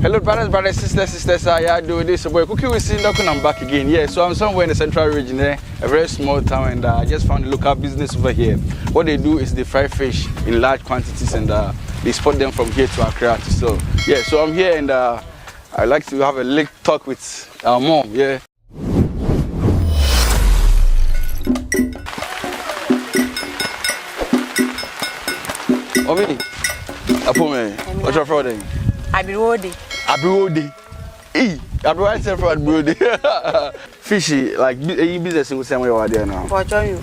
Hello, brothers, sisters. I do this. Boy, cuisine. I'm back again. Yeah, so I'm somewhere in the central region there, a very small town, and I just found a local business over here. What they do is they fry fish in large quantities, and they export them from here to Accra to sell. Yeah, so I'm here, and I like to have a little talk with our mom. Yeah. Omi, Apume, what's your problem? Abiwode. Abiwode. Fishy, like you business in the same way over there now. For join you.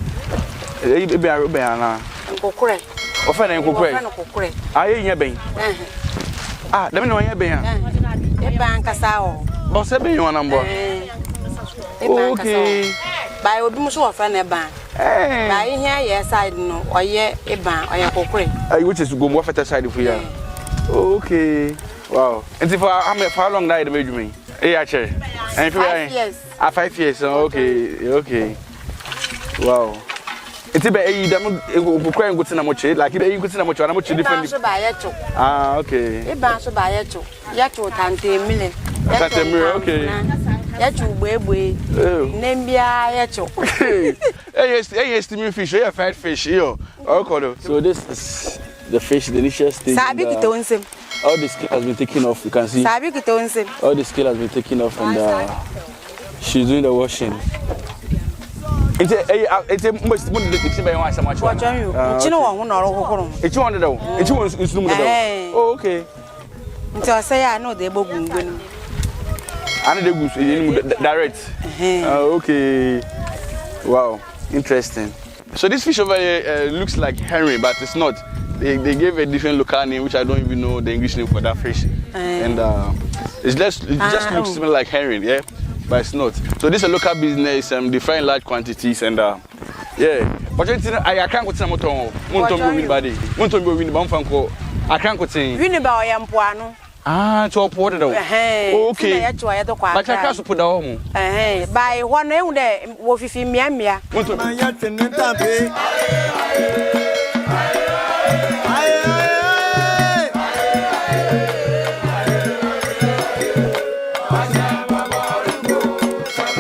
You be a rubber. Kokure. Often in Kokure. I ain't your bane. Ah, let me know your bane. A bank sao. Boss, I be your number. Okay. By Odumusho of a ban. I hear yes, I know, or ye a ban, or your Kokure. I wish to go more for the side of here. Okay. Wow. And if how long died the made me? Actually. And 5 years. 5 years. Okay. Wow. It's a bit crying good in a much like you could see much different. Ah, okay. A bands by Yacho. Yacho Tante Millen. Okay. Yacho Webway. Nambia Yacho. Yes, to me fish, a fat fish here. So this is the fish, delicious thing. All the scale has been taken off, you can see. All the scale has been taken off, and she's doing the washing. It's a most it's about so much. What are you? It's no it's one though. It's one is no. Oh, okay. Until I say I know they both win. I know they direct. Okay. Wow, interesting. So this fish over here looks like herring, but it's not. They gave a different local name, which I don't even know the English name for that fish. And it just looks similar like herring, yeah, but it's not. So this is a local business, they fry in large quantities, and yeah. But I can't go to some motor. I can't go to. Ah, to put it over. Okay. But I can't put down. By one name there, Wolfie Miamia.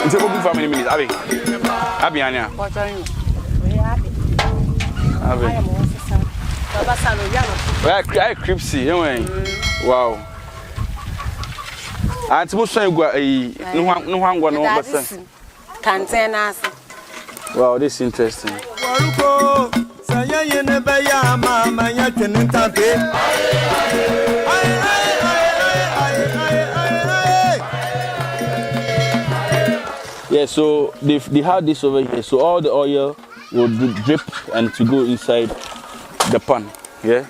It's a good family minutes. Abby, Anya. What are you? I cripsy, wow. I'm supposed to go no one wow, this is interesting. Yeah, so they had this over here, so all the oil will drip and to go inside the pan, yeah,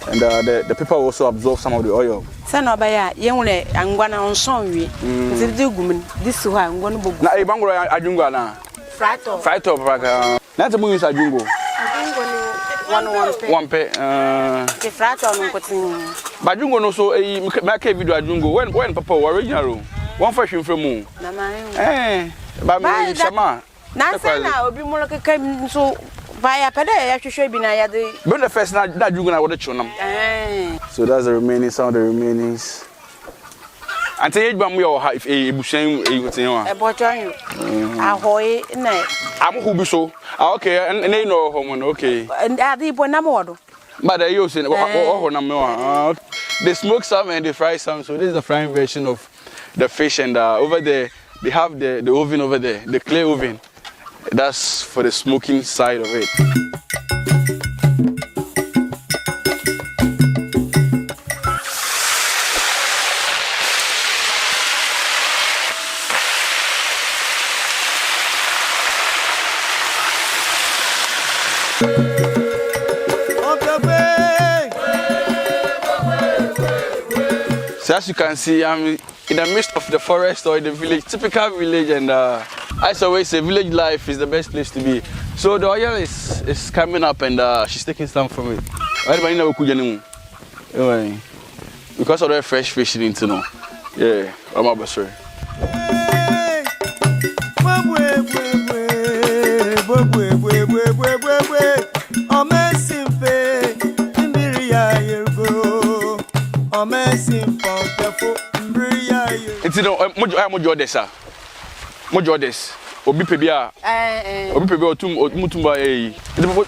and the pepper will also absorb some of the oil. I'm gonna show you. This one, I'm gonna book. Now, I'm going to Ajungo now. Fry top, not to move Ajungo. One pay. The frat on cutting. But Jungo no so a make a video Ajungo when Papa original. One fresh from moon. But my Sama. Now, be more like a came so by a pede, I should be now. But the first night that you're going to show them. So that's the remaining sound, the remainings. And tell you, we all have a bushing a bottle. Ahoy, I'm who be so. Okay, and they know home, okay. And I did one more. But they use it. They smoke some and they fry some. So this is the frying version of the fish, and over there they have the oven over there, the clay oven. That's for the smoking side of it. So as you can see, I'm in the midst of the forest or the village, typical village, and as always say, village life is the best place to be. So the oil is coming up, and she's taking some from it. Because of the fresh fish, you need to know. Yeah, I'm about sorry. Amazing, It's no mojo desa. Mojo des. Obi pe bia. Obi pe bia mutumba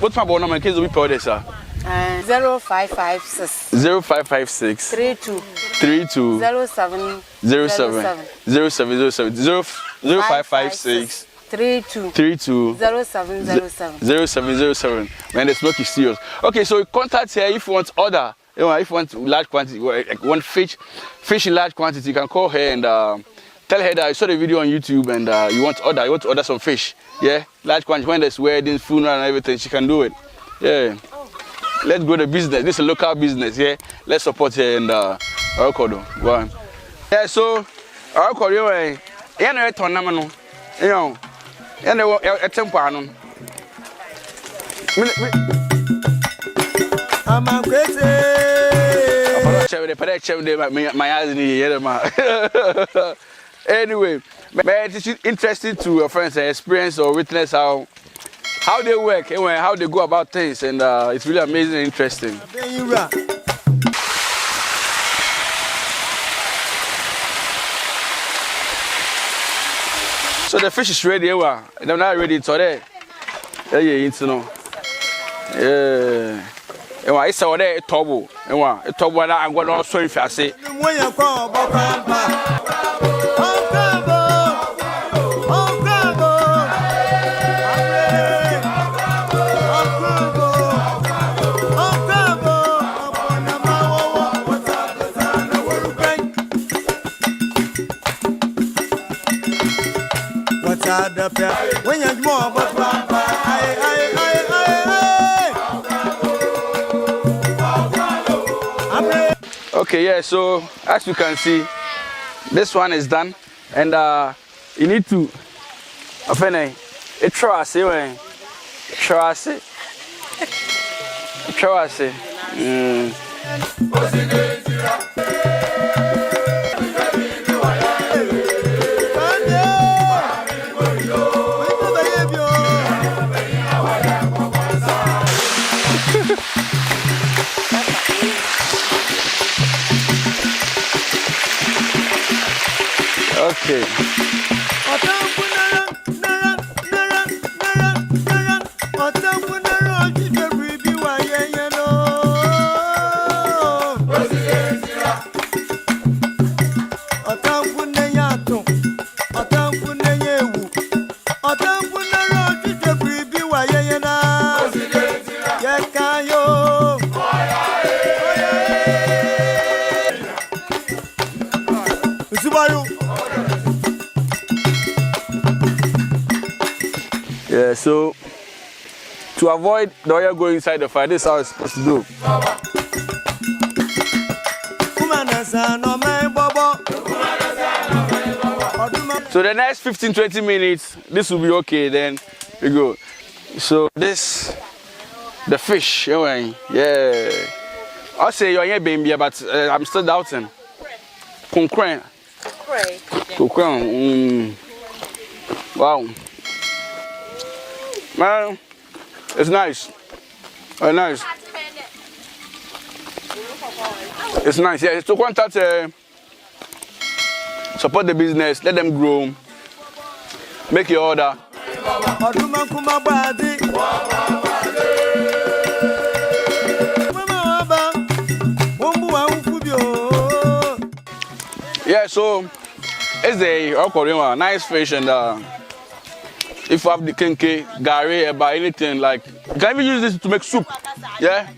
What's my phone number in case obi pe desa? 0556 0556 32 07 0556 32 0707. Man, the smoke is serious. Okay, so contact here if you want order. If you want large quantity, want fish in large quantity, you can call her and tell her that I saw the video on YouTube and you want to order some fish. Yeah, large quantity. When there's weddings, funeral, and everything, she can do it. Yeah. Let's go to business. This is a local business. Yeah, let's support her and Arkodo. One. Yeah, so Arkodo, you know, tournament, you know, a tempo. I'm a crazy. My eyes in here, anyway, man, it's interesting to your friends experience or witness how they work and how they go about things, and it's really amazing and interesting. So the fish is ready, they're not ready today. Yeah, you know. Yeah. It's all there, Tobo. And Tobo, I'm going to show you if I say. When you're more, okay, yeah, so as you can see, this one is done, and you need to trust it. Okay. Yeah, so to avoid the oil going inside the fire, this is how it's supposed to do. So the next 15-20 minutes, this will be okay, then we go. So this, the fish, yeah. I'll say you're here, baby, but I'm still doubting. Concrete. Wow. Man, it's nice. Nice. It's nice, yeah. So contact, support the business, let them grow, make your order. Yeah, so it's a nice fish, and if you have the kenke, gari, eba, anything, like, you can even use this to make soup, yeah?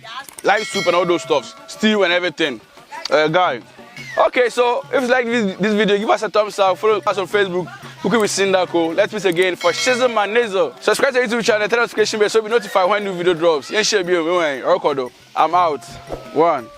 Light soup and all those stuffs, stew and everything, guy. Okay, so if you like this video, give us a thumbs up, follow us on Facebook, Cooking with Sindako. Let's meet again for Shizzle and Nizzle. Subscribe to our YouTube channel, turn on notification bell so you'll be notified when new video drops. I'm out. One.